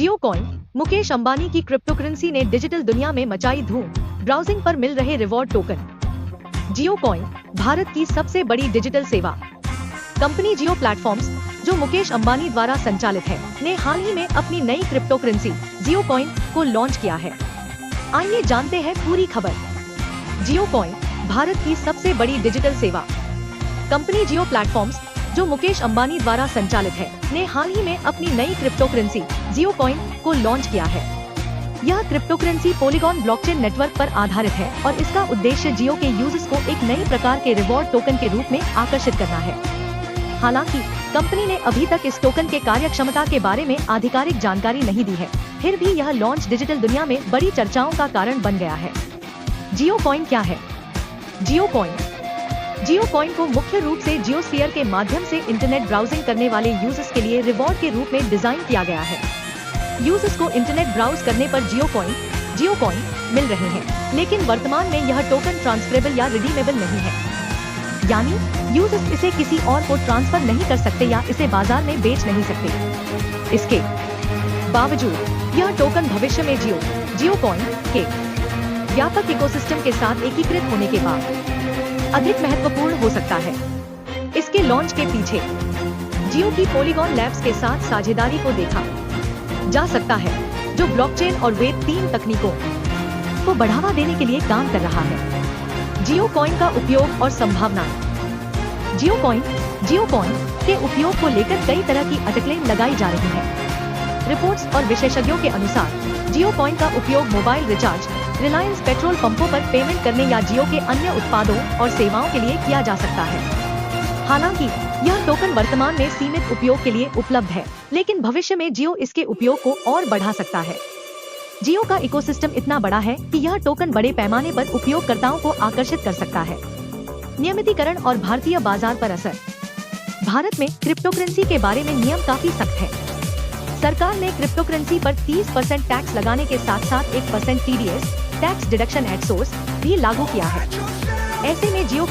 जियो coin, Mukesh Ambani की cryptocurrency ने digital दुनिया में मचाई धूम। ब्राउजिंग पर मिल रहे रिवॉर्ड टोकन। जियो कॉइन, भारत की सबसे बड़ी डिजिटल सेवा कंपनी जियो प्लेटफॉर्म्स, जो मुकेश अंबानी द्वारा संचालित है, ने हाल ही में अपनी नई क्रिप्टोकरेंसी जियो कॉइन को लॉन्च किया है। आइए जानते हैं पूरी खबर। जियो कॉइन, भारत की सबसे बड़ी डिजिटल सेवा कंपनी जियो प्लेटफॉर्म्स, जो मुकेश अंबानी द्वारा संचालित है, ने हाल ही में अपनी नई क्रिप्टोकरेंसी जियो कॉइन को लॉन्च किया है। यह क्रिप्टोकरेंसी पॉलीगॉन ब्लॉकचेन नेटवर्क पर आधारित है और इसका उद्देश्य जियो के यूजर्स को एक नई प्रकार के रिवॉर्ड टोकन के रूप में आकर्षित करना है। हालांकि कंपनी ने अभी तक इस टोकन के कार्यक्षमता के बारे में आधिकारिक जानकारी नहीं दी है, फिर भी यह लॉन्च डिजिटल दुनिया में बड़ी चर्चाओं का कारण बन गया है। जियो कॉइन क्या है? जियो कॉइन को मुख्य रूप से जियोस्फीयर के माध्यम से इंटरनेट ब्राउजिंग करने वाले यूजर्स के लिए रिवॉर्ड के रूप में डिजाइन किया गया है। यूजर्स को इंटरनेट ब्राउज करने पर जियो कॉइन मिल रहे हैं, लेकिन वर्तमान में यह टोकन ट्रांसफरेबल या रिडीमेबल नहीं है, यानी यूजर्स इसे किसी और को ट्रांसफर नहीं कर सकते या इसे बाजार में बेच नहीं सकते। इसके बावजूद यह टोकन भविष्य में जियो कॉइन के व्यापक इकोसिस्टम के साथ एकीकृत होने के बाद अधिक महत्वपूर्ण हो सकता है। इसके लॉन्च के पीछे जियो की पॉलीगॉन लैब्स के साथ साझेदारी को देखा जा सकता है, जो ब्लॉकचेन और वेब 3 तकनीकों को बढ़ावा देने के लिए काम कर रहा है। जियो कॉइन का उपयोग और संभावनाएं। जियो कॉइन के उपयोग को लेकर कई तरह की अटकलें लगाई जा रही हैं। रिपोर्ट्स और विशेषज्ञों के अनुसार जियो कॉइन का उपयोग मोबाइल रिचार्ज, रिलायंस पेट्रोल पंपों पर पेमेंट करने या जियो के अन्य उत्पादों और सेवाओं के लिए किया जा सकता है। हालांकि यह टोकन वर्तमान में सीमित उपयोग के लिए उपलब्ध है, लेकिन भविष्य में जियो इसके उपयोग को और बढ़ा सकता है। जियो का इकोसिस्टम इतना बड़ा है कि यह टोकन बड़े पैमाने पर उपयोगकर्ताओं को आकर्षित कर सकता है। नियमितीकरण और भारतीय बाजार पर असर। भारत में क्रिप्टोकरेंसी के बारे में नियम काफी सख्त है। सरकार ने क्रिप्टोकरेंसी पर 30% टैक्स लगाने के साथ साथ 1% TDS tax deduction at source भी लागू किया है। ऐसे में जियो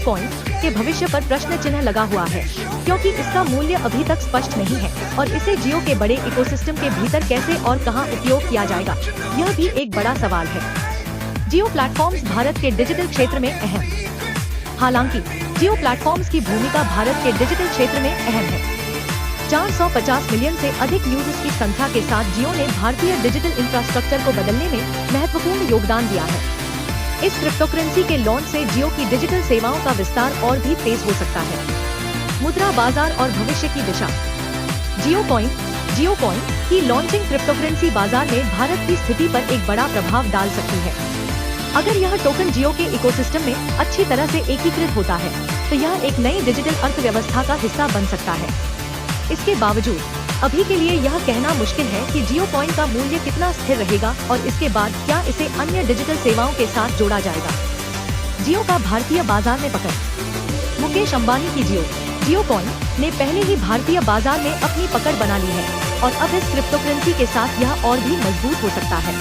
कॉइन के भविष्य पर प्रश्न चिन्ह लगा हुआ है, क्योंकि इसका मूल्य अभी तक स्पष्ट नहीं है और इसे जियो के बड़े इकोसिस्टम के भीतर कैसे और कहां उपयोग किया जाएगा, यह भी एक बड़ा सवाल है। जियो प्लेटफॉर्म्स भारत के डिजिटल क्षेत्र में अहम। हालांकि जियो प्लेटफॉर्म्स की भूमिका भारत के डिजिटल क्षेत्र में अहम है। 450 मिलियन से अधिक यूजर्स की संख्या के साथ जियो ने भारतीय डिजिटल इंफ्रास्ट्रक्चर को बदलने में महत्वपूर्ण योगदान दिया है। इस क्रिप्टोकरेंसी के लॉन्च से जियो की डिजिटल सेवाओं का विस्तार और भी तेज हो सकता है। मुद्रा बाजार और भविष्य की दिशा। जियो कॉइन की लॉन्चिंग क्रिप्टोकरेंसी बाजार में भारत की स्थिति पर एक बड़ा प्रभाव डाल सकती है। अगर यह टोकन जियो के इकोसिस्टम में अच्छी तरह से एकीकृत होता है, तो यह एक नई डिजिटल अर्थव्यवस्था का हिस्सा बन सकता है। इसके बावजूद अभी के लिए यह कहना मुश्किल है कि जियो कॉइन का मूल्य कितना स्थिर रहेगा और इसके बाद क्या इसे अन्य डिजिटल सेवाओं के साथ जोड़ा जाएगा। जियो का भारतीय बाजार में पकड़। मुकेश अंबानी की जियो कॉइन ने पहले ही भारतीय बाजार में अपनी पकड़ बना ली है और अब इस क्रिप्टोकरेंसी के साथ यह और भी मजबूत हो सकता है।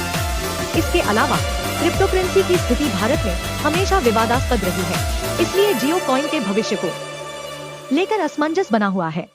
इसके अलावा क्रिप्टोकरेंसी की स्थिति भारत में हमेशा विवादास्पद रही है, इसलिए जियो कॉइन के भविष्य को लेकर असमंजस बना हुआ है।